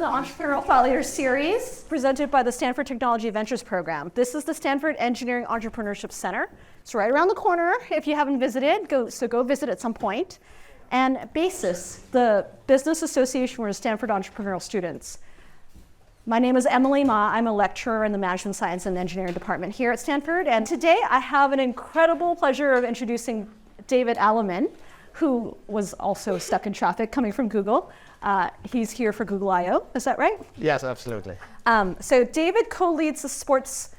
the Entrepreneurial Thought Leader Series presented by the Stanford Technology Ventures Program. This is the Stanford Engineering Entrepreneurship Center. It's right around the corner. If you haven't visited, go visit at some point. And BASIS, the Business Association for Stanford Entrepreneurial Students. My name is Emily Ma. I'm a lecturer in the Management Science and Engineering Department here at Stanford. And today I have an incredible pleasure of introducing David Allemann, who was also stuck in traffic coming from Google. He's here for Google I/O, is that right? Yes, absolutely. So David co-leads the sports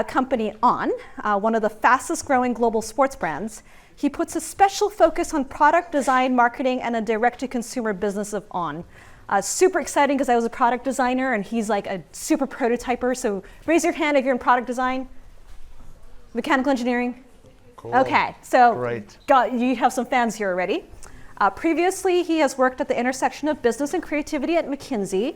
company On, one of the fastest growing global sports brands. He puts a special focus on product design, marketing, and a direct-to-consumer business of On. Super exciting because I was a product designer and he's like a super prototyper. So raise your hand if you're in product design. Mechanical engineering? Cool. Okay, so great. You have some fans here already. Previously, he has worked at the intersection of business and creativity at McKinsey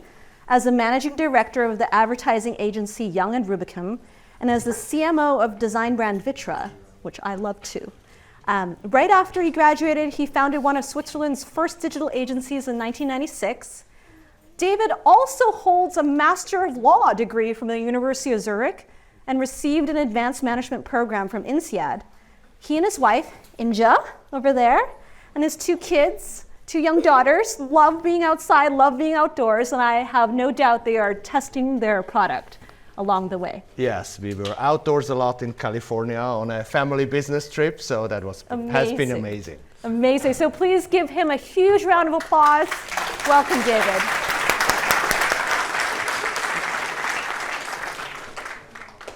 as the managing director of the advertising agency Young Rubicam and as the CMO of design brand Vitra, which I love too. Right after he graduated, he founded one of Switzerland's first digital agencies in 1996. David also holds a Master of Law degree from the University of Zurich and received an advanced management program from INSEAD. He and his wife, Inja, over there, and his two kids, two young daughters, love being outside, love being outdoors, and I have no doubt they are testing their product along the way. Yes, we were outdoors a lot in California on a family business trip, so that has been amazing. Amazing. So please give him a huge round of applause. Welcome, David.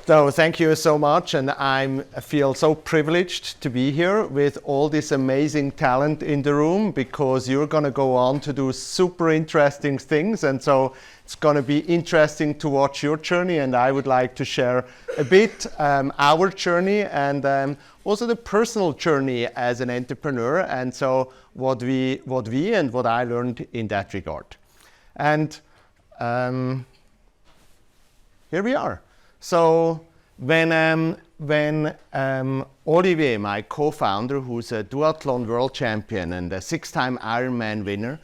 So thank you so much, and I feel so privileged to be here with all this amazing talent in the room because you're going to go on to do super interesting things, and so it's going to be interesting to watch your journey, and I would like to share a bit our journey and also the personal journey as an entrepreneur, and so what we and what I learned in that regard. And here we are. So when Olivier, my co-founder, who's a duathlon world champion and a 6-time Ironman winner,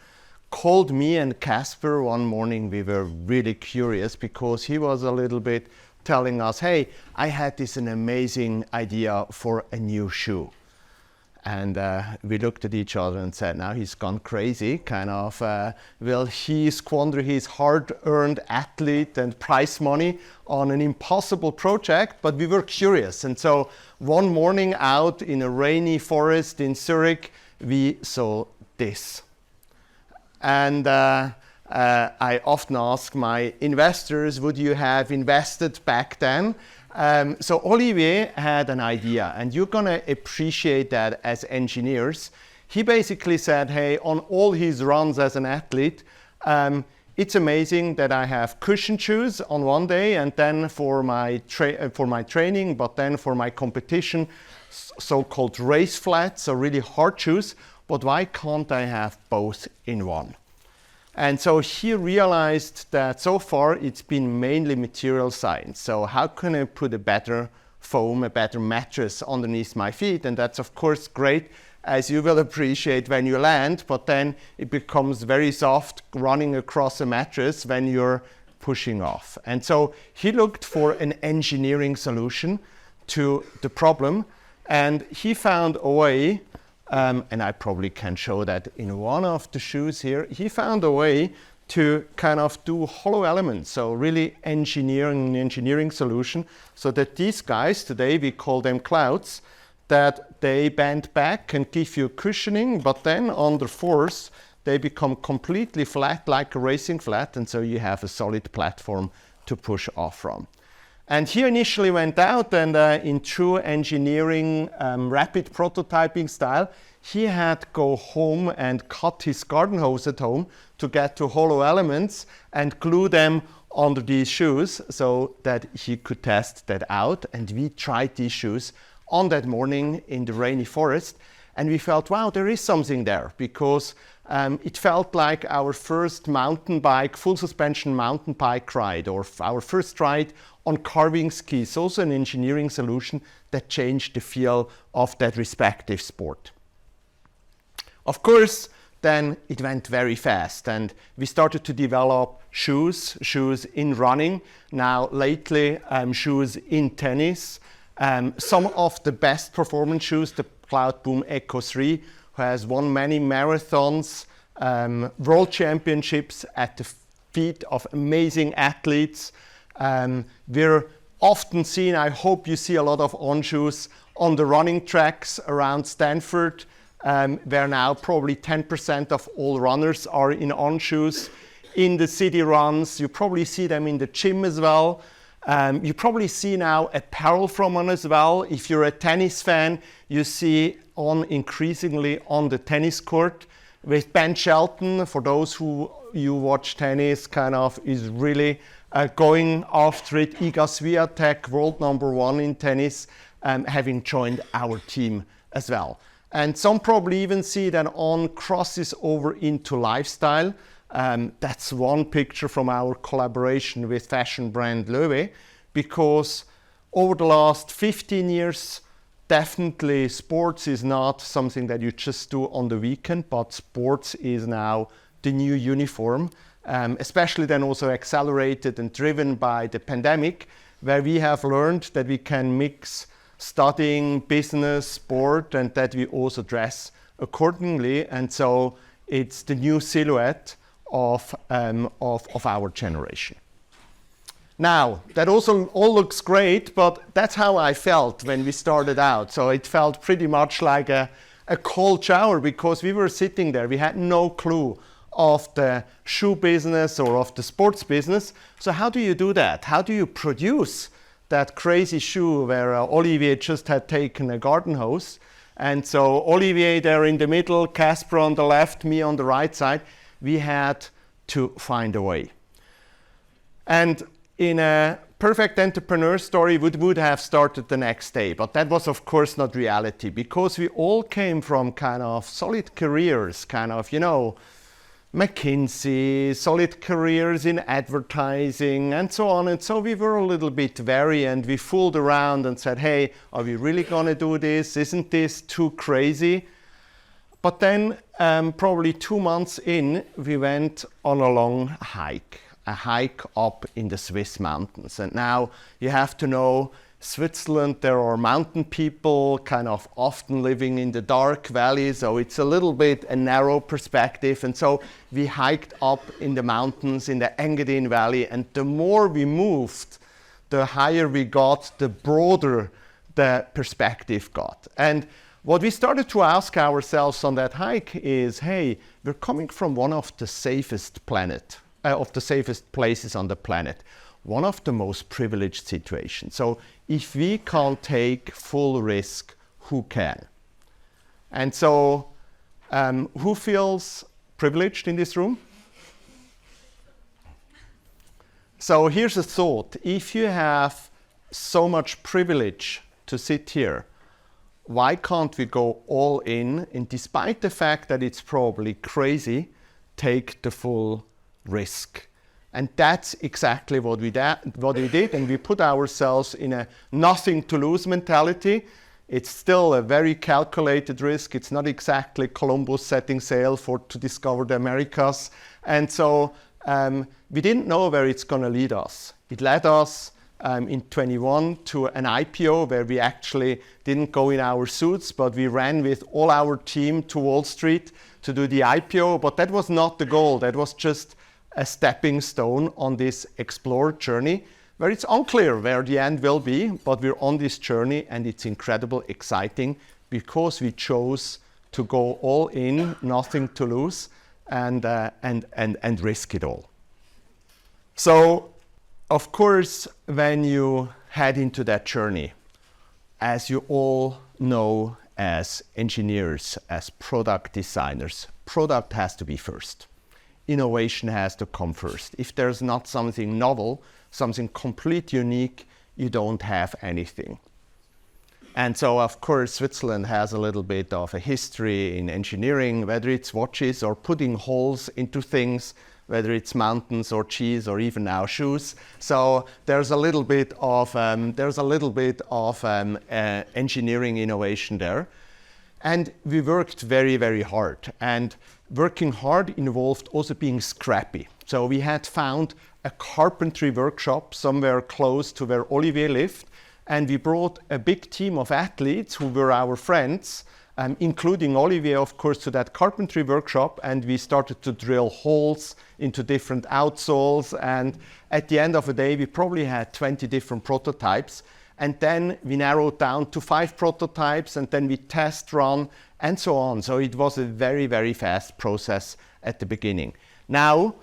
called me and Casper one morning, we were really curious because he was a little bit telling us, hey, I had an amazing idea for a new shoe. And we looked at each other and said, now he's gone crazy, kind of, will he squander his hard-earned athlete and prize money on an impossible project? But we were curious. And so one morning out in a rainy forest in Zurich, we saw this. And I often ask my investors, would you have invested back then? So Olivier had an idea, and you're going to appreciate that as engineers. He basically said, hey, on all his runs as an athlete, it's amazing that I have cushion shoes on one day and then for my training, but then for my competition, so-called race flats, so really hard shoes, but why can't I have both in one? And so he realized that so far it's been mainly material science. So how can I put a better foam, a better mattress underneath my feet? And that's of course great, as you will appreciate when you land, but then it becomes very soft running across a mattress when you're pushing off. And so he looked for an engineering solution to the problem, and he found a way. And I probably can show that in one of the shoes here. He found a way to kind of do hollow elements, so really engineering solution, so that these guys, today we call them clouds, that they bend back and give you cushioning, but then under force they become completely flat, like a racing flat, and so you have a solid platform to push off from. And he initially went out and in true engineering, rapid prototyping style, he had to go home and cut his garden hose at home to get to hollow elements and glue them under these shoes so that he could test that out. And we tried these shoes on that morning in the rainy forest. And we felt, wow, there is something there, because it felt like our first mountain bike, full suspension mountain bike ride, or our first ride on carving skis, also an engineering solution that changed the feel of that respective sport. Of course, then it went very fast. And we started to develop shoes in running. Now lately, shoes in tennis. Some of the best performance shoes, the Cloudboom Echo 3, who has won many marathons, world championships at the feet of amazing athletes. We're often seen, I hope you see a lot of On shoes on the running tracks around Stanford, where now probably 10% of all runners are in On shoes. In the city runs, you probably see them in the gym as well. You probably see now apparel from On as well. If you're a tennis fan, you see On increasingly on the tennis court. With Ben Shelton, for those who you watch tennis, kind of is really going after it. Iga Swiatek, world #1 in tennis, having joined our team as well. And some probably even see that On crosses over into lifestyle. That's one picture from our collaboration with fashion brand Loewe, because over the last 15 years, definitely sports is not something that you just do on the weekend, but sports is now the new uniform, especially then also accelerated and driven by the pandemic, where we have learned that we can mix studying, business, sport, and that we also dress accordingly. And so it's the new silhouette of our generation. Now, that also all looks great, but that's how I felt when we started out. So it felt pretty much like a cold shower, because we were sitting there. We had no clue of the shoe business or of the sports business. So how do you do that? How do you produce that crazy shoe where Olivier just had taken a garden hose? And so Olivier there in the middle, Casper on the left, me on the right side. We had to find a way. And in a perfect entrepreneur story, we would have started the next day. But that was, of course, not reality, because we all came from kind of solid careers, kind of, you know, McKinsey, solid careers in advertising, and so on. And so we were a little bit wary, and we fooled around and said, hey, are we really going to do this? Isn't this too crazy? But then, probably 2 months in, we went on a long hike, a hike up in the Swiss mountains. And now you have to know, Switzerland, there are mountain people kind of often living in the dark valleys, so it's a little bit a narrow perspective. And so we hiked up in the mountains in the Engadine Valley, and the more we moved, the higher we got, the broader the perspective got. And what we started to ask ourselves on that hike is, hey, we're coming from one of the safest places on the planet, one of the most privileged situations. So if we can't take full risk, who can? And so who feels privileged in this room? So here's a thought. If you have so much privilege to sit here, why can't we go all in, and despite the fact that it's probably crazy, take the full risk? And that's exactly what we did, and we put ourselves in a nothing to lose mentality. It's still a very calculated risk. It's not exactly Columbus setting sail to discover the Americas. And so we didn't know where it's going to lead us. It led us in 21 to an IPO where we actually didn't go in our suits, but we ran with all our team to Wall Street to do the IPO. But that was not the goal. That was just a stepping stone on this explore journey, where it's unclear where the end will be, but we're on this journey, and it's incredibly exciting because we chose to go all in, nothing to lose, and risk it all. So, of course, when you head into that journey, as you all know, as engineers, as product designers, product has to be first. Innovation has to come first. If there's not something novel, something completely unique, you don't have anything. And so, of course, Switzerland has a little bit of a history in engineering, whether it's watches or putting holes into things, whether it's mountains or cheese or even now shoes. So there's a little bit of engineering innovation there. And we worked very, very hard. And working hard involved also being scrappy. So we had found a carpentry workshop somewhere close to where Olivier lived, and we brought a big team of athletes who were our friends, including Olivier, of course, to that carpentry workshop, and we started to drill holes into different outsoles, and at the end of the day, we probably had 20 different prototypes, and then we narrowed down to 5 prototypes, and then we test run, and so on. So it was a very, very fast process at the beginning. Now,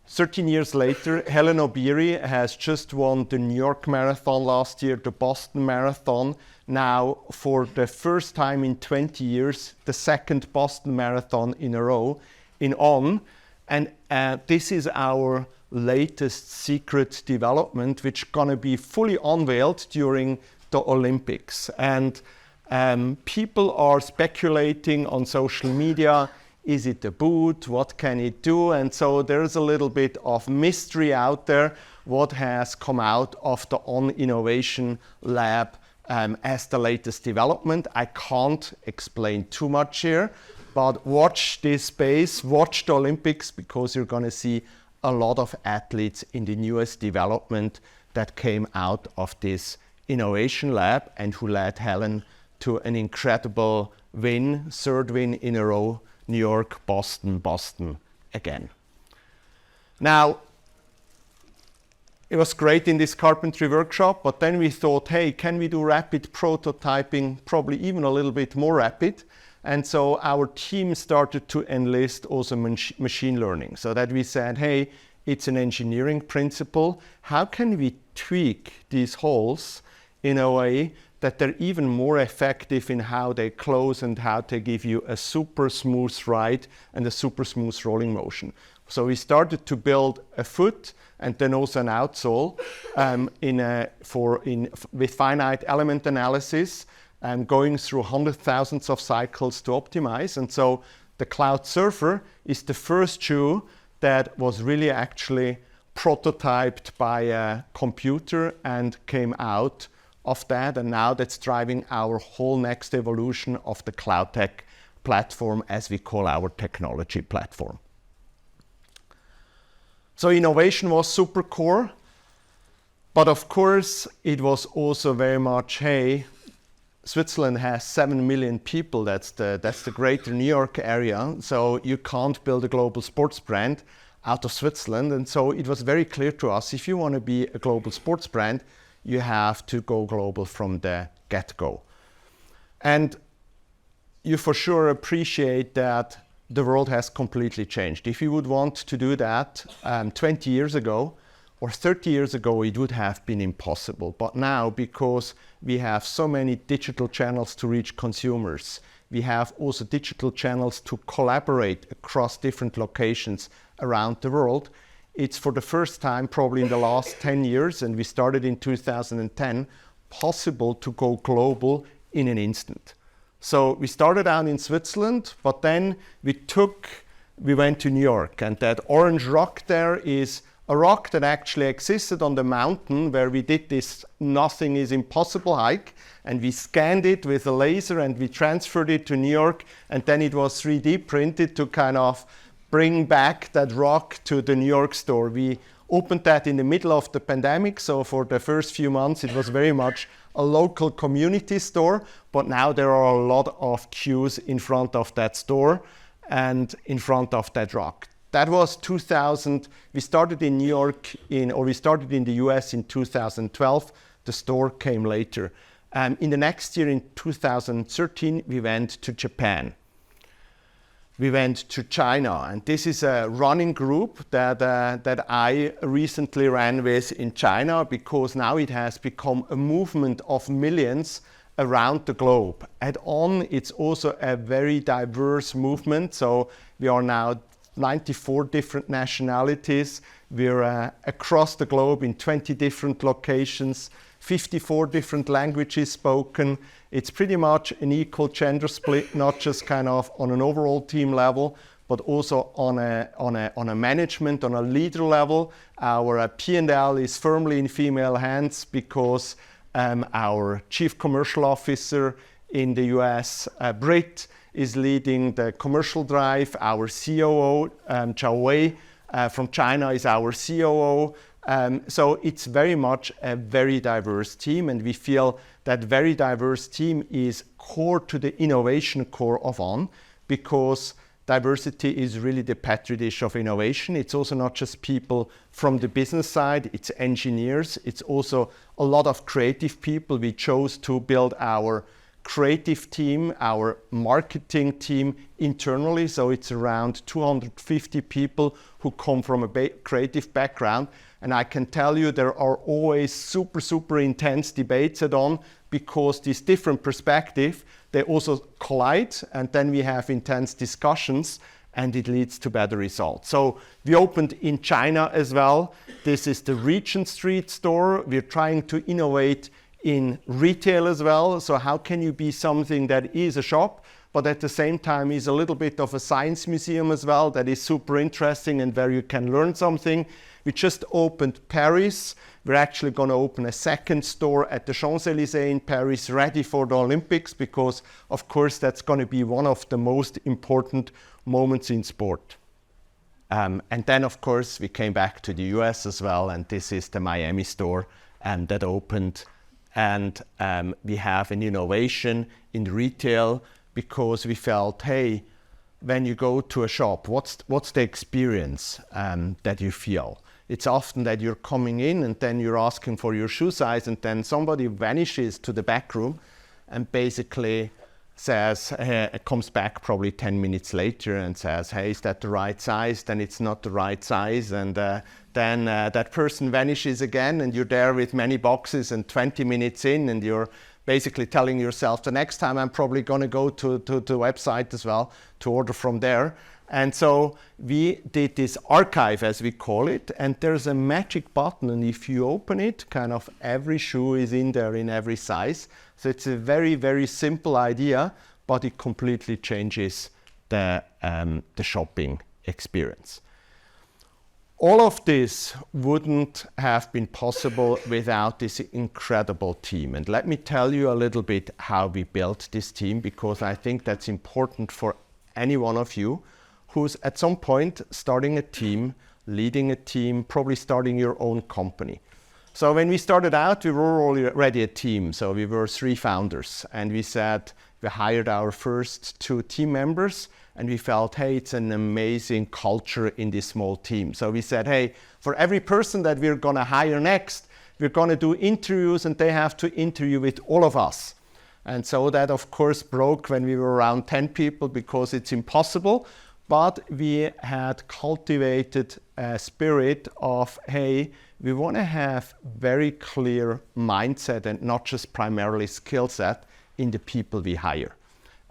13 years later, Helen Obiri has just won the New York Marathon last year, the Boston Marathon. Now, for the first time in 20 years, the second Boston Marathon in a row on. And this is our latest secret development, which is going to be fully unveiled during the Olympics. And people are speculating on social media. Is it a boot? What can it do? And so there's a little bit of mystery out there, what has come out of the On Innovation Lab as the latest development. I can't explain too much here, but watch this space, watch the Olympics, because you're going to see a lot of athletes in the newest development that came out of this Innovation Lab and who led Helen to an incredible win, third win in a row. New York, Boston, Boston again. Now, it was great in this carpentry workshop, but then we thought, hey, can we do rapid prototyping, probably even a little bit more rapid? And so our team started to enlist also machine learning, so that we said, hey, it's an engineering principle. How can we tweak these holes in a way that they're even more effective in how they close and how they give you a super smooth ride and a super smooth rolling motion. So we started to build a foot and then also an outsole with finite element analysis and going through hundreds of thousands of cycles to optimize. And so the Cloud Surfer is the first shoe that was really actually prototyped by a computer and came out of that, and now that's driving our whole next evolution of the Cloud Tech platform, as we call our technology platform. So innovation was super core, but of course it was also very much, hey, Switzerland has 7 million people, that's the greater New York area, so you can't build a global sports brand out of Switzerland. And so it was very clear to us, if you want to be a global sports brand, you have to go global from the get-go. And you for sure appreciate that the world has completely changed. If you would want to do that 20 years ago or 30 years ago, it would have been impossible. But now, because we have so many digital channels to reach consumers, we have also digital channels to collaborate across different locations around the world. It's for the first time, probably in the last 10 years, and we started in 2010, possible to go global in an instant. So we started out in Switzerland, but then we went to New York, and that orange rock there is a rock that actually existed on the mountain where we did this Nothing is Impossible hike, and we scanned it with a laser and we transferred it to New York, and then it was 3D printed to kind of bring back that rock to the New York store. We opened that in the middle of the pandemic, so for the first few months it was very much a local community store, but now there are a lot of queues in front of that store and in front of that rock. That was 2000. We started in New York, we started in the US in 2012. The store came later. In the next year, in 2013, we went to Japan. We went to China, and this is a running group that I recently ran with in China, because now it has become a movement of millions around the globe. And On, it's also a very diverse movement, so we are now 94 different nationalities. We're across the globe in 20 different locations, 54 different languages spoken. It's pretty much an equal gender split, not just kind of on an overall team level, but also on a management, on a leader level. Our P&L is firmly in female hands, because our chief commercial officer in the US, Brit, is leading the commercial drive. Our COO, Zhao Wei, from China is our COO. So it's very much a very diverse team, and we feel that very diverse team is core to the innovation core of On, because diversity is really the petri dish of innovation. It's also not just people from the business side, it's engineers, it's also a lot of creative people. We chose to build our creative team, our marketing team internally, so it's around 250 people who come from a creative background. And I can tell you there are always super intense debates at On, because these different perspectives, they also collide, and then we have intense discussions, and it leads to better results. So we opened in China as well. This is the Regent Street store. We're trying to innovate in retail as well. So how can you be something that is a shop, but at the same time is a little bit of a science museum as well, that is super interesting and where you can learn something. We just opened Paris. We're actually going to open a second store at the Champs-Élysées in Paris, ready for the Olympics, because of course that's going to be one of the most important moments in sport. And then of course we came back to the US as well, and this is the Miami store that opened. And we have an innovation in retail, because we felt, hey, when you go to a shop, what's the experience that you feel? It's often that you're coming in and then you're asking for your shoe size, and then somebody vanishes to the back room and basically says, it comes back probably 10 minutes later and says, hey, is that the right size? Then it's not the right size. And then that person vanishes again, and you're there with many boxes, and 20 minutes in, and you're basically telling yourself, the next time I'm probably going to go to the website as well to order from there. And so we did this archive, as we call it, and there's a magic button, and if you open it, kind of every shoe is in there in every size. So it's a very simple idea, but it completely changes the shopping experience. All of this wouldn't have been possible without this incredible team. And let me tell you a little bit how we built this team, because I think that's important for any one of you who's at some point starting a team, leading a team, probably starting your own company. So when we started out, we were already a team. So we were 3 founders, and we said, we hired our first 2 team members, and we felt, hey, it's an amazing culture in this small team. So we said, hey, for every person that we're gonna hire next, we're gonna do interviews, and they have to interview with all of us. And so that of course broke when we were around 10 people, because it's impossible. But we had cultivated a spirit of, hey, we want to have very clear mindset and not just primarily skill set in the people we hire.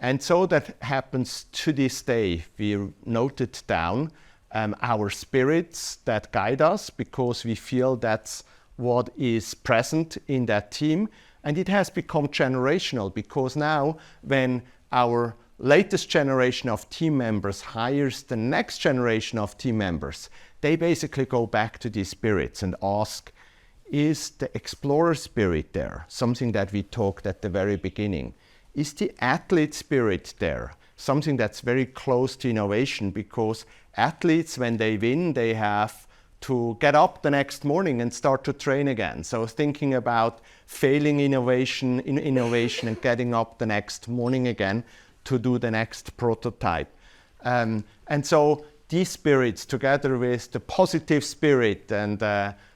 And so that happens to this day. We noted down our spirits that guide us, because we feel that's what is present in that team. And it has become generational, because now when our latest generation of team members hires the next generation of team members, they basically go back to these spirits and ask, is the explorer spirit there? Something that we talked at the very beginning. Is the athlete spirit there? Something that's very close to innovation, because athletes, when they win, they have to get up the next morning and start to train again. So thinking about failing innovation and getting up the next morning again to do the next prototype. And so these spirits, together with the positive spirit and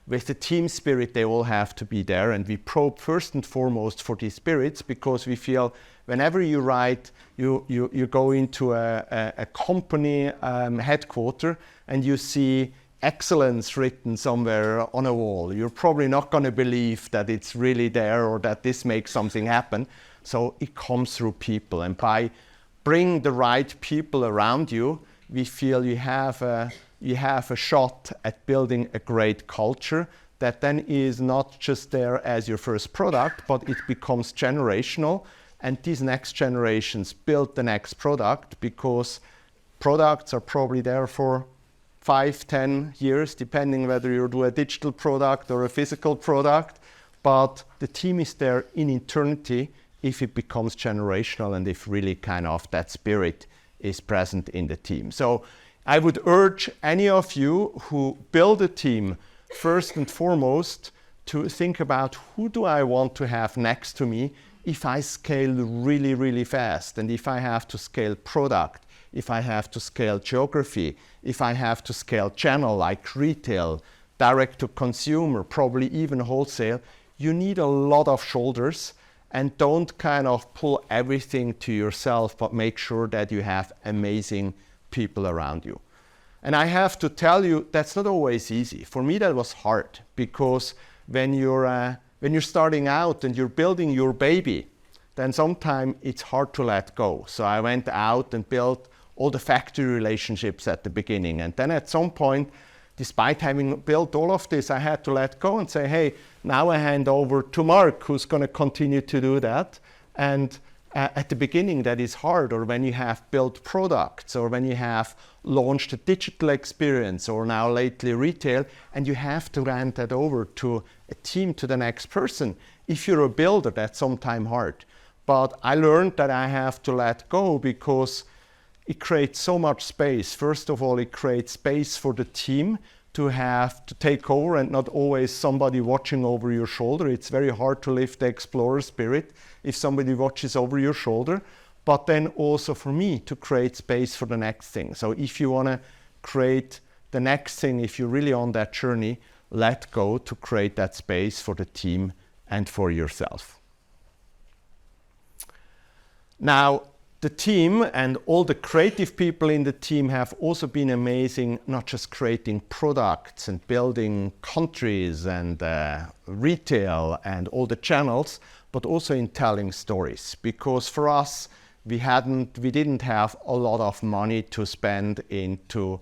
with the team spirit, they all have to be there. And we probe first and foremost for these spirits, because we feel whenever you go into a company headquarter and you see excellence written somewhere on a wall, you're probably not going to believe that it's really there or that this makes something happen. So it comes through people, and by bringing the right people around you, we feel you have a shot at building a great culture that then is not just there as your first product, but it becomes generational, and these next generations build the next product, because products are probably there for 5-10 years, depending whether you do a digital product or a physical product, but the team is there in eternity, if it becomes generational and if really kind of that spirit is present in the team. So I would urge any of you who build a team, first and foremost, to think about who do I want to have next to me if I scale really, really fast, and if I have to scale product, if I have to scale geography, if I have to scale channel like retail, direct to consumer, probably even wholesale. You need a lot of shoulders, and don't kind of pull everything to yourself, but make sure that you have amazing people around you. And I have to tell you, that's not always easy. For me, that was hard, because when you're starting out and you're building your baby, then sometimes it's hard to let go. So I went out and built all the factory relationships at the beginning. And then at some point, despite having built all of this, I had to let go and say, hey, now I hand over to Mark, who's going to continue to do that. And at the beginning, that is hard, or when you have built products, or when you have launched a digital experience, or now lately retail, and you have to hand that over to a team, to the next person. If you're a builder, that's sometimes hard. But I learned that I have to let go, because it creates so much space. First of all, it creates space for the team to have to take over, and not always somebody watching over your shoulder. It's very hard to live the explorer spirit if somebody watches over your shoulder. But then also for me to create space for the next thing. So if you want to create the next thing, if you're really on that journey, let go to create that space for the team and for yourself. Now, the team and all the creative people in the team have also been amazing, not just creating products and building countries and retail and all the channels, but also in telling stories. Because for us, we didn't have a lot of money to spend into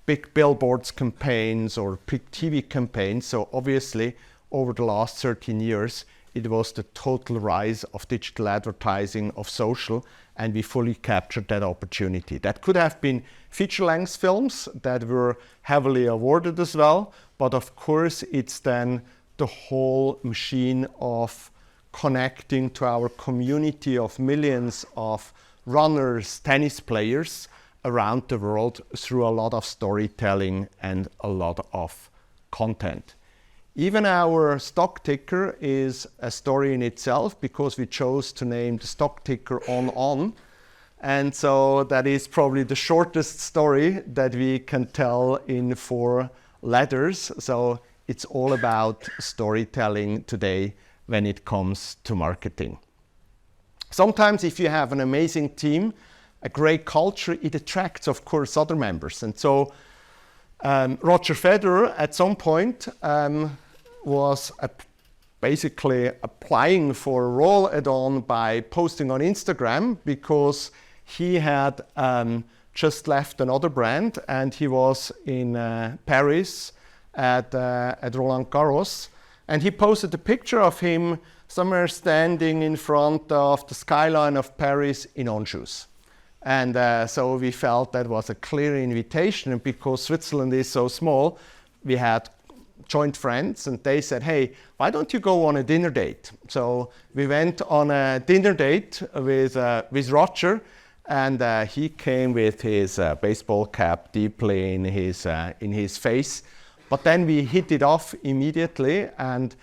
big billboards campaigns or big TV campaigns. So obviously, over the last 13 years, it was the total rise of digital advertising, of social, and we fully captured that opportunity. That could have been feature-length films that were heavily awarded as well, but of course it's then the whole machine of connecting to our community of millions of runners, tennis players around the world through a lot of storytelling and a lot of content. Even our stock ticker is a story in itself, because we chose to name the stock ticker On. And so that is probably the shortest story that we can tell in 4 letters. So it's all about storytelling today when it comes to marketing. Sometimes if you have an amazing team, a great culture, it attracts, of course, other members. And so Roger Federer at some point was basically applying for a role at On by posting on Instagram, because he had just left another brand and he was in Paris at Roland Garros, and he posted a picture of him somewhere standing in front of the skyline of Paris in On shoes. And so we felt that was a clear invitation, and because Switzerland is so small, we had joint friends, and they said, hey, why don't you go on a dinner date? So we went on a dinner date with Roger, and he came with his baseball cap deeply in his face. But then we hit it off immediately and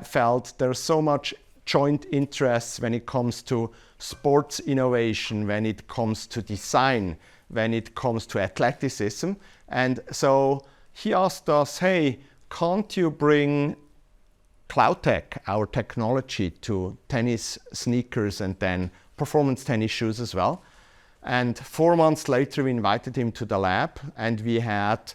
felt there's so much joint interests when it comes to sports innovation, when it comes to design, when it comes to athleticism. And so he asked us, hey, can't you bring CloudTech, our technology, to tennis sneakers and then performance tennis shoes as well? And 4 months later, we invited him to the lab, and we had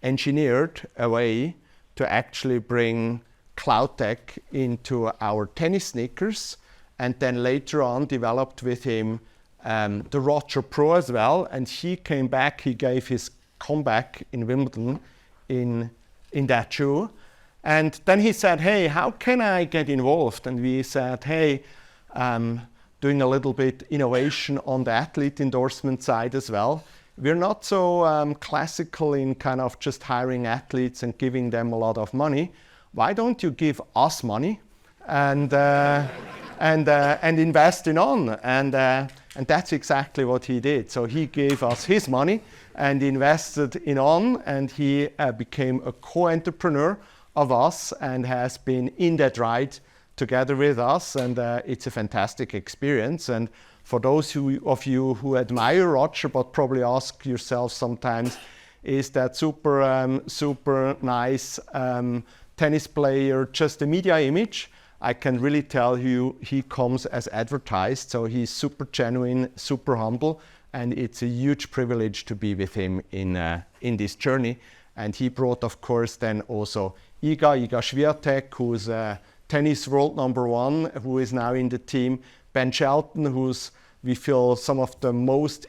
engineered a way to actually bring CloudTech into our tennis sneakers, and then later on developed with him the Roger Pro as well. And he came back, he gave his comeback in Wimbledon in that shoe. And then he said, hey, how can I get involved? And we said, hey, doing a little bit innovation on the athlete endorsement side as well. We're not so classical in kind of just hiring athletes and giving them a lot of money. Why don't you give us money? And and invest in On. And that's exactly what he did. So he gave us his money and invested in On, and he became a co-entrepreneur of us and has been in that ride together with us. And it's a fantastic experience. And for those of you who admire Roger, but probably ask yourself sometimes, is that super nice tennis player just a media image? I can really tell you he comes as advertised, so he's super genuine, super humble, and it's a huge privilege to be with him in this journey. And he brought, of course, then also Iga Swiatek, who's tennis world #1, who is now in the team, Ben Shelton, who's, we feel, some of the most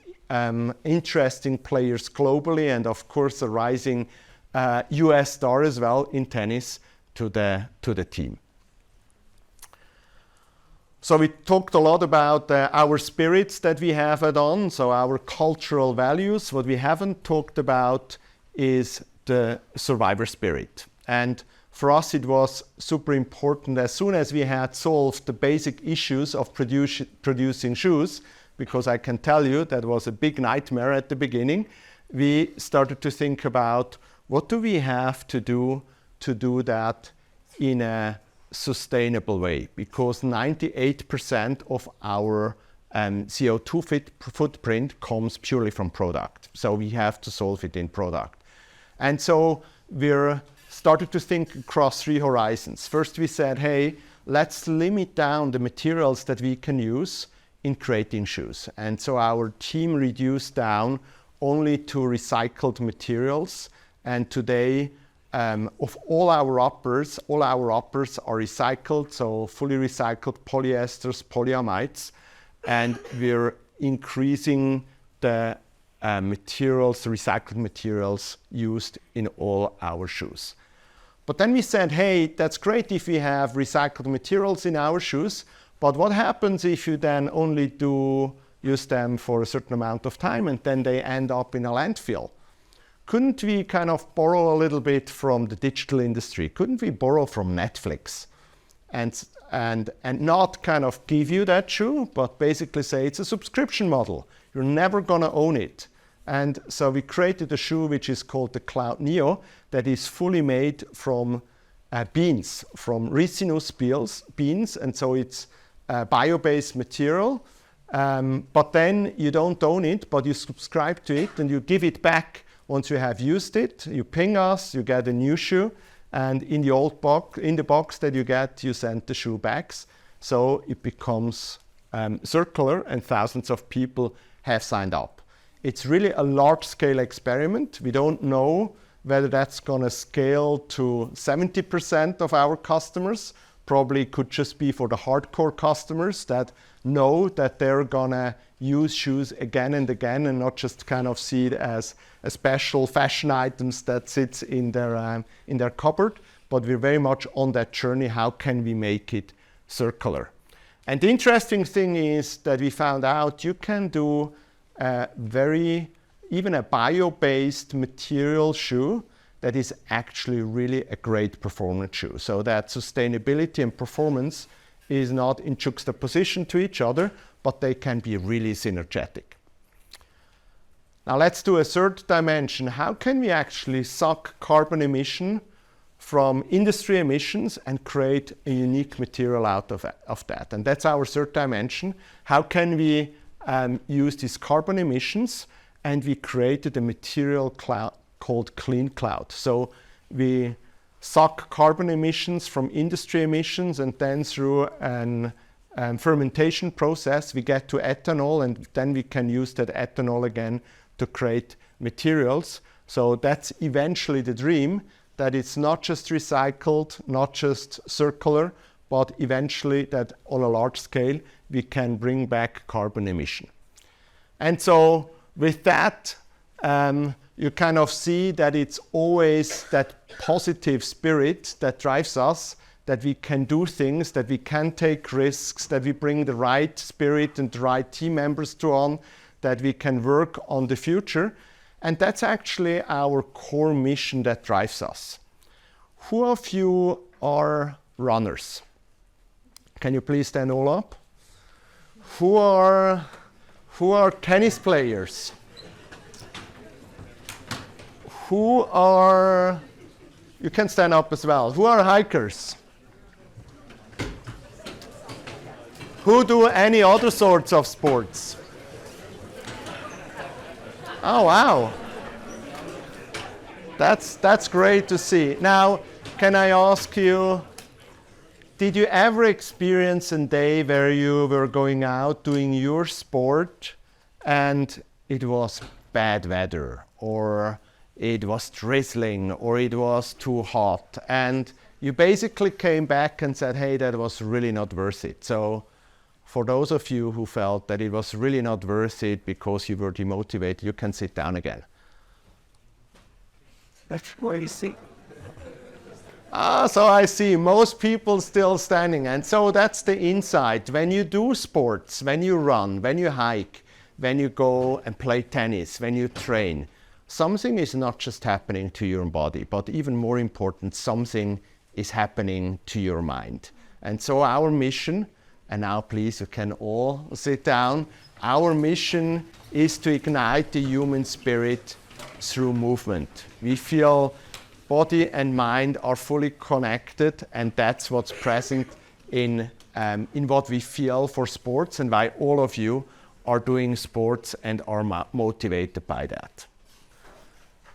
interesting players globally, and of course a rising US star as well in tennis, to the team. So we talked a lot about our spirits that we have at On, so our cultural values. What we haven't talked about is the survivor spirit. And for us it was super important, as soon as we had solved the basic issues of producing shoes, because I can tell you that was a big nightmare at the beginning, we started to think about what do we have to do that in a sustainable way, because 98% of our CO2 footprint comes purely from product. So we have to solve it in product. And so we're started to think across 3 horizons. First we said, hey, let's limit down the materials that we can use in creating shoes. And so our team reduced down only to recycled materials. And today, of all our uppers are recycled, so fully recycled polyesters, polyamides, and we're increasing the recycled materials used in all our shoes. But then we said, hey, that's great if we have recycled materials in our shoes, but what happens if you then only use them for a certain amount of time and then they end up in a landfill? Couldn't we kind of borrow a little bit from the digital industry? Couldn't we borrow from Netflix and not kind of give you that shoe, but basically say it's a subscription model. You're never gonna own it. And so we created a shoe which is called the Cloud Neo, that is fully made from beans, from resinous beans, and so it's a bio-based material. But then you don't own it, but you subscribe to it and you give it back once you have used it. You ping us, you get a new shoe, and in the box that you get, you send the shoe back. So it becomes circular, and thousands of people have signed up. It's really a large-scale experiment. We don't know whether that's going to scale to 70% of our customers. Probably could just be for the hardcore customers that know that they're going to use shoes again and again and not just kind of see it as a special fashion items that sits in their cupboard. But we're very much on that journey. How can we make it circular? And the interesting thing is that we found out you can do even a bio-based material shoe that is actually really a great performance shoe. So that sustainability and performance is not in juxtaposition to each other, but they can be really synergetic. Now let's do a third dimension. How can we actually suck carbon emission from industry emissions and create a unique material out of that? And that's our third dimension. How can we use these carbon emissions? And we created a material cloud called Clean Cloud. So we suck carbon emissions from industry emissions, and then through an fermentation process we get to ethanol, and then we can use that ethanol again to create materials. So that's eventually the dream, that it's not just recycled, not just circular, but eventually that on a large scale we can bring back carbon emission. And so with that, you kind of see that it's always that positive spirit that drives us, that we can do things, that we can take risks, that we bring the right spirit and the right team members to On, that we can work on the future. And that's actually our core mission that drives us. Who of you are runners? Can you please stand all up? Who are tennis players? You can stand up as well. Who are hikers? Who do any other sorts of sports? Oh, wow. That's great to see. Now, can I ask you, did you ever experience a day where you were going out doing your sport and it was bad weather, or it was drizzling, or it was too hot, and you basically came back and said, hey, that was really not worth it? So for those of you who felt that it was really not worth it because you were demotivated, you can sit down again. That's what you see. So I see most people still standing. And so that's the insight. When you do sports, when you run, when you hike, when you go and play tennis, when you train, something is not just happening to your body, but even more important, something is happening to your mind. And so our mission, and now please you can all sit down, our mission is to ignite the human spirit through movement. We feel body and mind are fully connected, and that's what's present in what we feel for sports, and why all of you are doing sports and are motivated by that.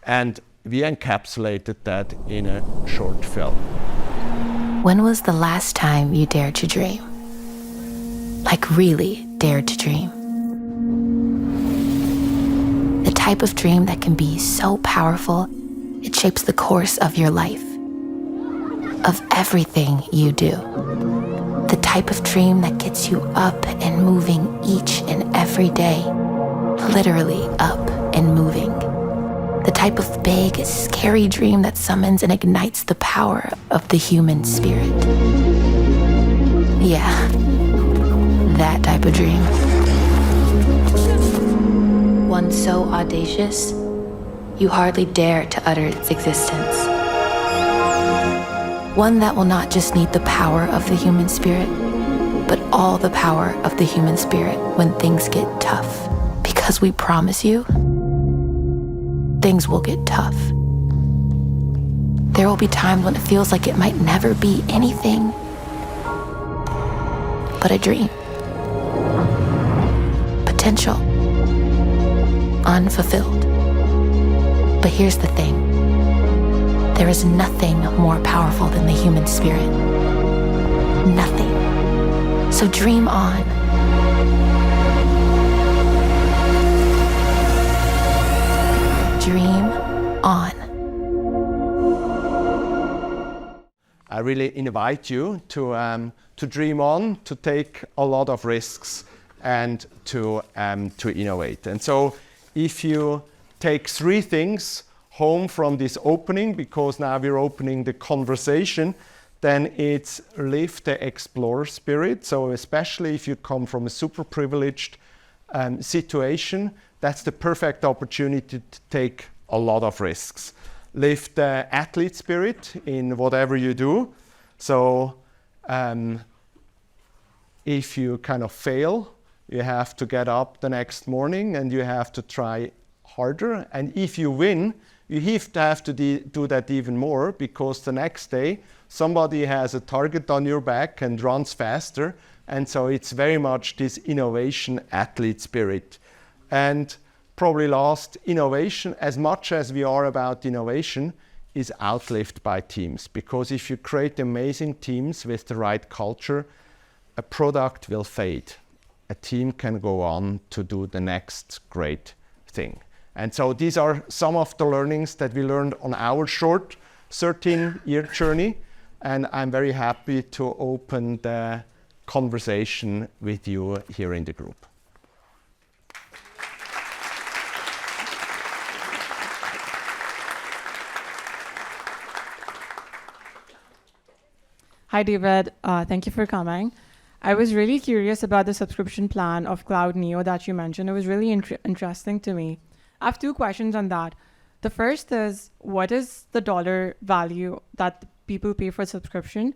And we encapsulated that in a short film. When was the last time you dared to dream? Like really dared to dream? The type of dream that can be so powerful, it shapes the course of your life, of everything you do. The type of dream that gets you up and moving each and every day, literally up and moving. The type of big, scary dream that summons and ignites the power of the human spirit. Yeah, that type of dream. One so audacious, you hardly dare to utter its existence. One that will not just need the power of the human spirit, but all the power of the human spirit when things get tough. Because we promise you, things will get tough. There will be times when it feels like it might never be anything but a dream. Potential. Unfulfilled. But here's the thing. There is nothing more powerful than the human spirit. Nothing. So dream on. Dream on. I really invite you to dream on, to take a lot of risks, and to innovate. And so if you take three things home from this opening, because now we're opening the conversation, then it's live the explorer spirit. So especially if you come from a super privileged situation, that's the perfect opportunity to take a lot of risks. Live the athlete spirit in whatever you do. So if you kind of fail, you have to get up the next morning and you have to try harder. And if you win, you have to do that even more, because the next day somebody has a target on your back and runs faster. And so it's very much this innovation athlete spirit. And probably last, innovation, as much as we are about innovation, is outlived by teams. Because if you create amazing teams with the right culture, a product will fade. A team can go on to do the next great thing. And so these are some of the learnings that we learned on our short 13-year journey. And I'm very happy to open the conversation with you here in the group. Hi, David. Thank you for coming. I was really curious about the subscription plan of Cloud Neo that you mentioned. It was really interesting to me. I have two questions on that. The first is, what is the dollar value that people pay for subscription?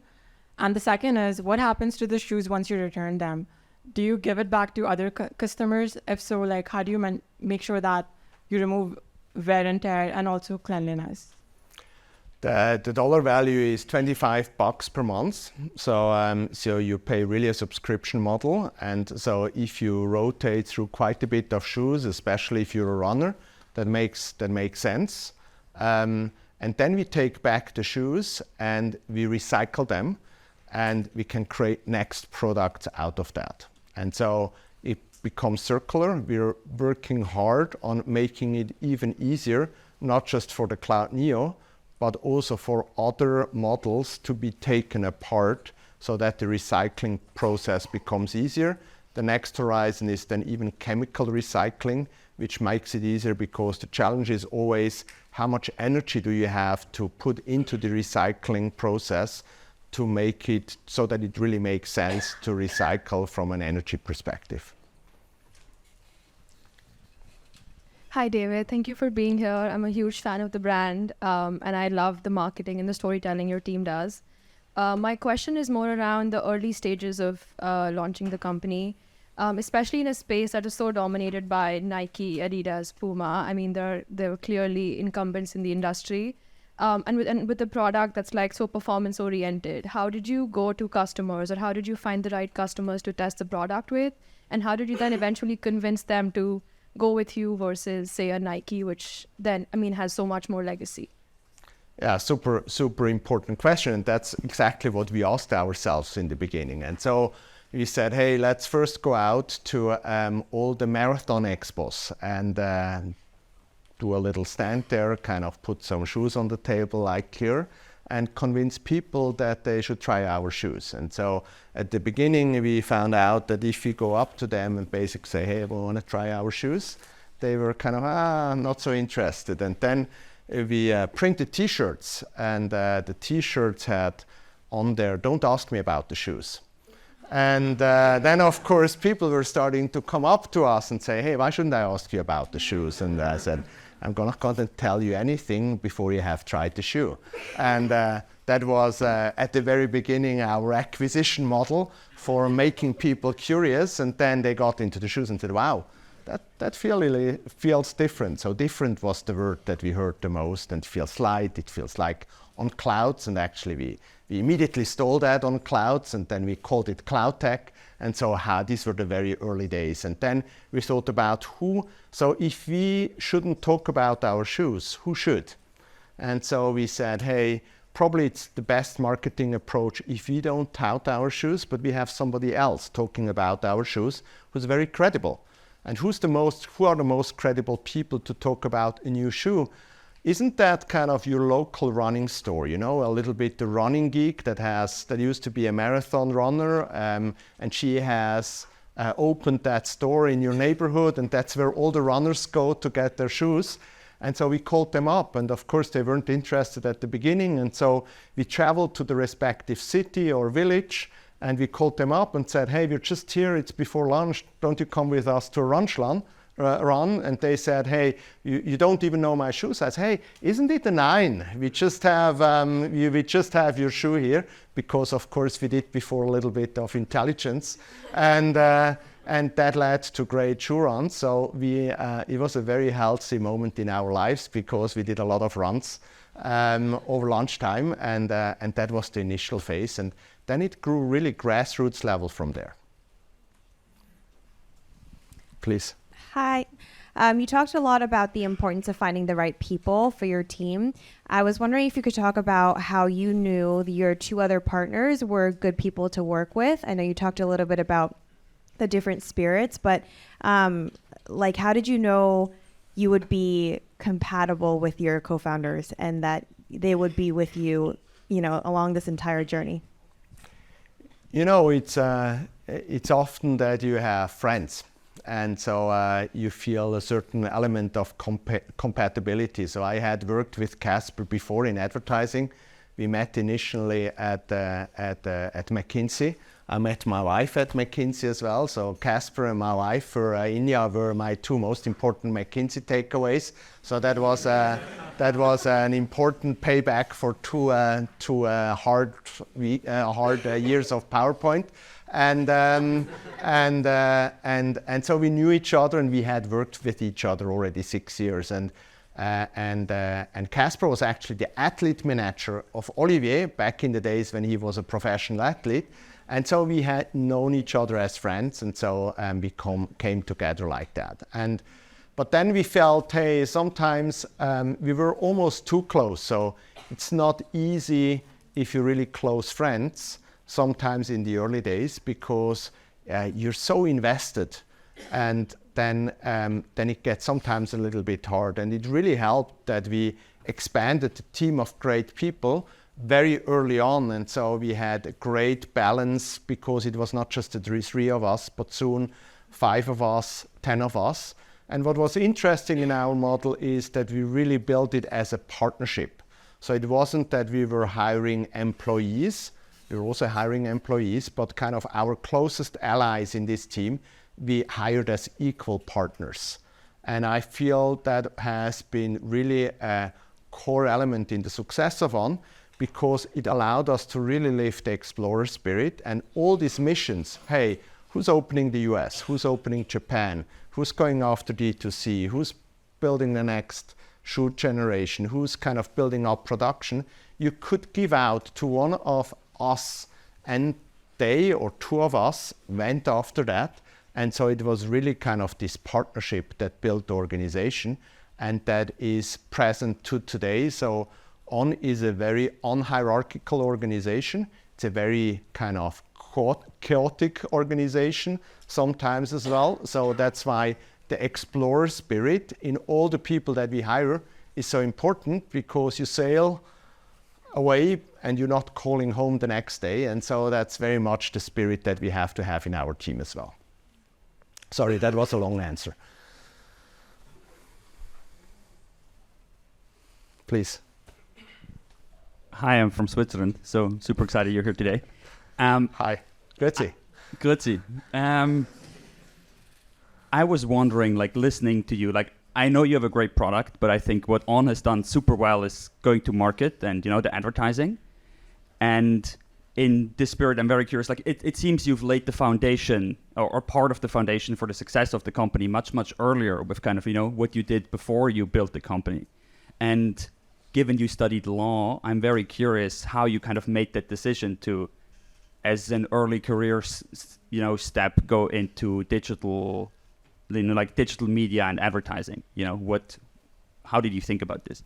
And the second is, what happens to the shoes once you return them? Do you give it back to other customers? If so, like, how do you make sure that you remove wear and tear and also cleanliness? The dollar value is $25 per month. So you pay really a subscription model. And so if you rotate through quite a bit of shoes, especially if you're a runner, that makes sense. And then we take back the shoes and we recycle them, and we can create next products out of that. And so it becomes circular. We're working hard on making it even easier, not just for the Cloud Neo, but also for other models to be taken apart so that the recycling process becomes easier. The next horizon is then even chemical recycling, which makes it easier, because the challenge is always how much energy do you have to put into the recycling process to make it so that it really makes sense to recycle from an energy perspective. Hi, David. Thank you for being here. I'm a huge fan of the brand, and I love the marketing and the storytelling your team does. My question is more around the early stages of launching the company, especially in a space that is so dominated by Nike, Adidas, Puma. I mean, they're clearly incumbents in the industry. And with a product that's like so performance oriented, how did you go to customers, or how did you find the right customers to test the product with? And how did you then eventually convince them to go with you versus, say, a Nike, which then, I mean, has so much more legacy? Yeah, super important question. And that's exactly what we asked ourselves in the beginning. And so we said, hey, let's first go out to all the marathon expos and do a little stand there, kind of put some shoes on the table like here, and convince people that they should try our shoes. And so at the beginning, we found out that if we go up to them and basically say, hey, we want to try our shoes, they were kind of, not so interested. And then we printed T-shirts, and the T-shirts had on there, don't ask me about the shoes. And then, of course, people were starting to come up to us and say, hey, why shouldn't I ask you about the shoes? And I said, I'm not going to tell you anything before you have tried the shoe. And that was, at the very beginning, our acquisition model for making people curious. And then they got into the shoes and said, wow, that feels different. So different was the word that we heard the most, and feels light. It feels like on clouds. And actually, we immediately stole that on clouds, and then we called it Cloud Tech. And so these were the very early days. And then we thought about who. So if we shouldn't talk about our shoes, who should? And so we said, hey, probably it's the best marketing approach if we don't tout our shoes, but we have somebody else talking about our shoes who's very credible. And who are the most credible people to talk about a new shoe? Isn't that kind of your local running store, you know, a little bit the running geek that used to be a marathon runner, and she has opened that store in your neighborhood, and that's where all the runners go to get their shoes. And so we called them up, and of course they weren't interested at the beginning, and so we traveled to the respective city or village, and we called them up and said, hey, we're just here, it's before lunch, don't you come with us to a run? And they said, hey, you don't even know my shoes. I said, hey, isn't it a 9? We just have your shoe here, because of course we did before a little bit of intelligence, and that led to great shoe runs. So it was a very healthy moment in our lives, because we did a lot of runs over lunchtime, and that was the initial phase, and then it grew really grassroots level from there. Please. Hi. You talked a lot about the importance of finding the right people for your team. I was wondering if you could talk about how you knew your 2 other partners were good people to work with. I know you talked a little bit about the different spirits, but how did you know you would be compatible with your co-founders and that they would be with you, along this entire journey? It's often that you have friends. And so you feel a certain element of compatibility. So I had worked with Casper before in advertising, We met initially at McKinsey. I met my wife at McKinsey as well. So Casper and my wife for India were my two most important McKinsey takeaways. So that was an important payback for two hard years of PowerPoint. And so we knew each other, and we had worked with each other already 6 years. And Casper was actually the athlete manager of Olivier back in the days when he was a professional athlete. And so we had known each other as friends, and so we came together like that. But then we felt, hey, sometimes we were almost too close. So it's not easy if you're really close friends, sometimes in the early days, because you're so invested, and then it gets sometimes a little bit hard. And it really helped that we expanded the team of great people very early on, and so we had a great balance, because it was not just the three of us, but soon 5 of us, 10 of us. And what was interesting in our model is that we really built it as a partnership. So it wasn't that we were hiring employees, we were also hiring employees, but kind of our closest allies in this team, we hired as equal partners. And I feel that has been really a core element in the success of On, because it allowed us to really live the explorer spirit, and all these missions. Hey, who's opening the US? Who's opening Japan? Who's going after D2C? Who's building the next shoe generation? Who's kind of building up production? You could give out to one of us, and they or 2 of us went after that. And so it was really kind of this partnership that built the organization, and that is present to today. So On is a very unhierarchical organization. It's a very kind of chaotic organization sometimes as well. So that's why the explorer spirit in all the people that we hire is so important, because you sail away and you're not calling home the next day. And so that's very much the spirit that we have to have in our team as well. Sorry, that was a long answer. Please. Hi, I'm from Switzerland, so super excited you're here today. Hi, Grüezi. Grüezi. I was wondering, like, listening to you, like, I know you have a great product, but I think what On has done super well is going to market and, the advertising. And in this spirit, I'm very curious, like, it seems you've laid the foundation or part of the foundation for the success of the company much, much earlier with kind of, what you did before you built the company. And given you studied law, I'm very curious how you kind of made that decision to, as an early career, step, go into digital, like digital media and advertising. How did you think about this?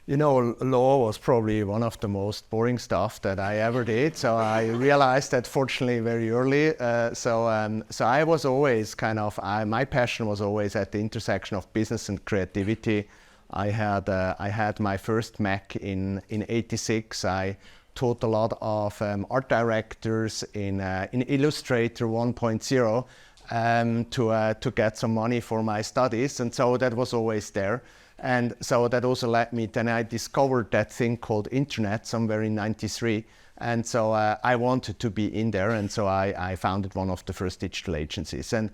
Law was probably one of the most boring stuff that I ever did. So I realized that fortunately very early. So I was always my passion was always at the intersection of business and creativity. I had my first Mac in '86. I taught a lot of art directors in Illustrator 1.0 to get some money for my studies, and so that was always there. And so that also led me, then I discovered that thing called internet somewhere in '93. And so I wanted to be in there, and so I founded one of the first digital agencies. And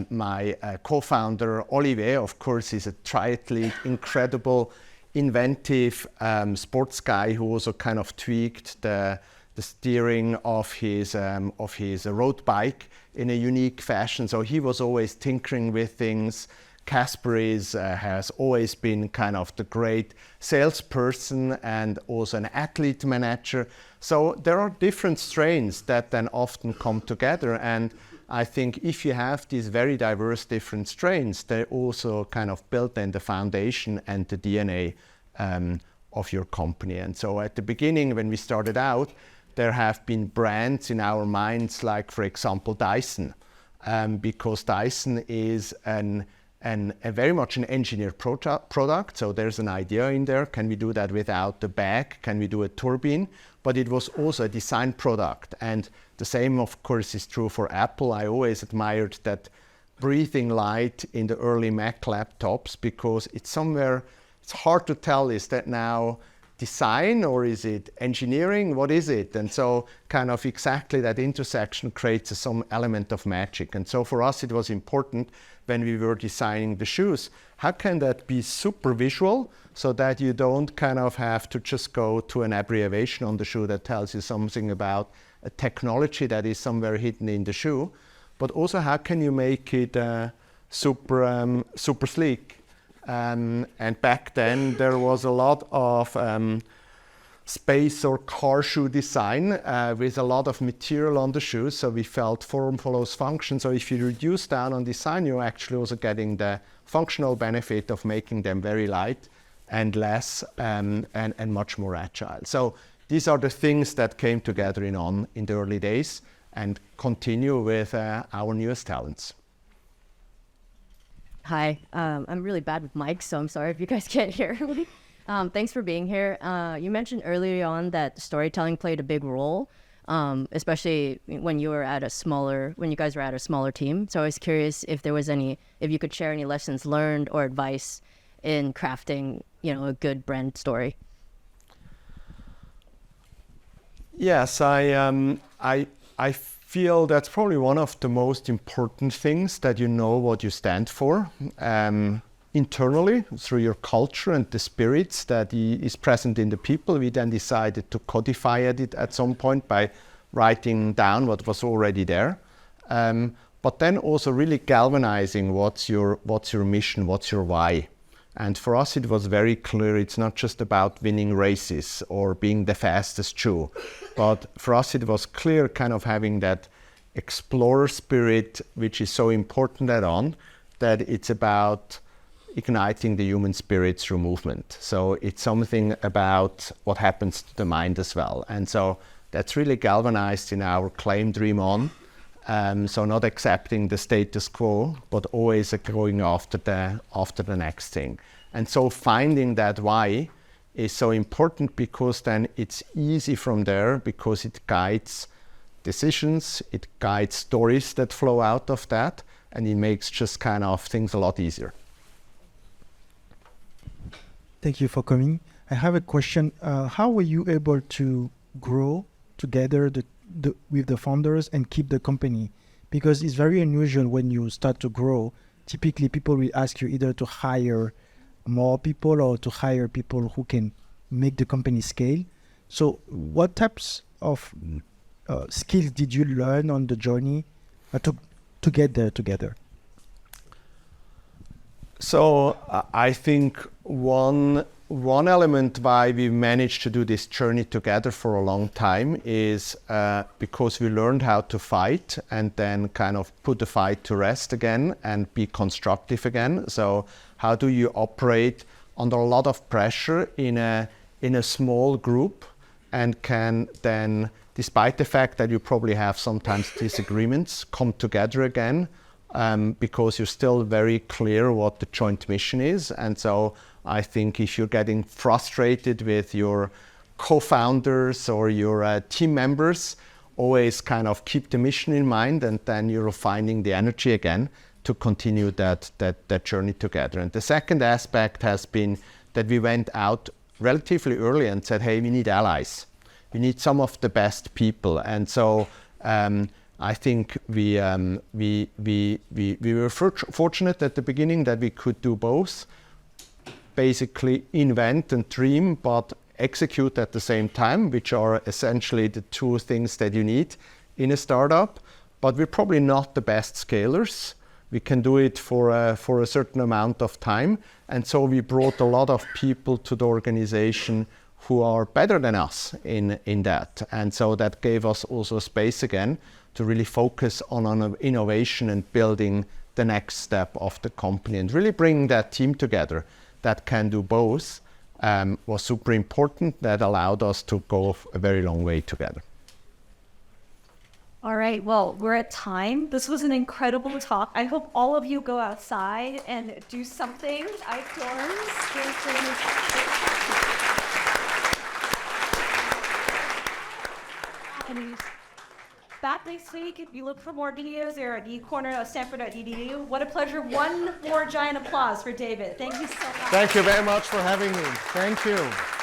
my co-founder, Olivier, of course, is a triathlete, incredible, inventive sports guy who also kind of tweaked the steering of his road bike in a unique fashion. So he was always tinkering with things. Casper has always been kind of the great salesperson and also an athlete manager. So there are different strains that then often come together. And I think if you have these very diverse different strains, they also kind of build then the foundation and the DNA of your company. And so at the beginning, when we started out, there have been brands in our minds, like, for example, Dyson, because Dyson is a very much an engineered product. So there's an idea in there. Can we do that without the bag? Can we do a turbine? But it was also a design product. And the same, of course, is true for Apple. I always admired that breathing light in the early Mac laptops, because it's hard to tell, is that now design or is it engineering? What is it? And so kind of exactly that intersection creates some element of magic. And so for us, it was important when we were designing the shoes, how can that be super visual so that you don't kind of have to just go to an abbreviation on the shoe that tells you something about a technology that is somewhere hidden in the shoe, but also how can you make it super sleek? And back then there was a lot of space or car shoe design with a lot of material on the shoes. So we felt form follows function. So if you reduce down on design, you're actually also getting the functional benefit of making them very light and less and much more agile. So these are the things that came together in the early days and continue with our newest talents. Hi, I'm really bad with mics, so I'm sorry if you guys can't hear me. Thanks for being here. You mentioned earlier on that storytelling played a big role, especially when you guys were at a smaller team. So I was curious if you could share any lessons learned or advice in crafting, a good brand story. Yes, I feel that's probably one of the most important things, that you know what you stand for internally through your culture and the spirits that is present in the people. We then decided to codify it at some point by writing down what was already there, but then also really galvanizing what's your mission, what's your why. And for us, it was very clear, it's not just about winning races or being the fastest shoe, but for us, it was clear kind of having that explorer spirit, which is so important that it's about igniting the human spirit through movement. So it's something about what happens to the mind as well. And so that's really galvanized in our claim Dream On. So not accepting the status quo, but always going after the next thing. And so finding that why is so important, because then it's easy from there, because it guides decisions, it guides stories that flow out of that, and it makes just kind of things a lot easier. Thank you for coming. I have a question. How were you able to grow together with the founders and keep the company? Because it's very unusual when you start to grow. Typically, people will ask you either to hire more people or to hire people who can make the company scale. So what types of skills did you learn on the journey to get there together? So I think one element why we managed to do this journey together for a long time is because we learned how to fight and then kind of put the fight to rest again and be constructive again. So how do you operate under a lot of pressure in a small group, and can then, despite the fact that you probably have sometimes disagreements, come together again because you're still very clear what the joint mission is. And so I think if you're getting frustrated with your co-founders or your team members, always kind of keep the mission in mind, and then you're finding the energy again to continue that journey together. And the second aspect has been that we went out relatively early and said, hey, we need allies. We need some of the best people. And so I think we were fortunate at the beginning that we could do both, basically invent and dream, but execute at the same time, which are essentially the two things that you need in a startup. But we're probably not the best scalers. We can do it for a certain amount of time. And so we brought a lot of people to the organization who are better than us in that. And so that gave us also space again to really focus on innovation and building the next step of the company, and really bringing that team together that can do both was super important. That allowed us to go a very long way together. All right, well, we're at time. This was an incredible talk. I hope all of you go outside and do something outdoors. And back next week, if you look for more videos, they're at eCorner at Stanford.edu. What a pleasure. One more giant applause for David. Thank you so much. Thank you very much for having me. Thank you.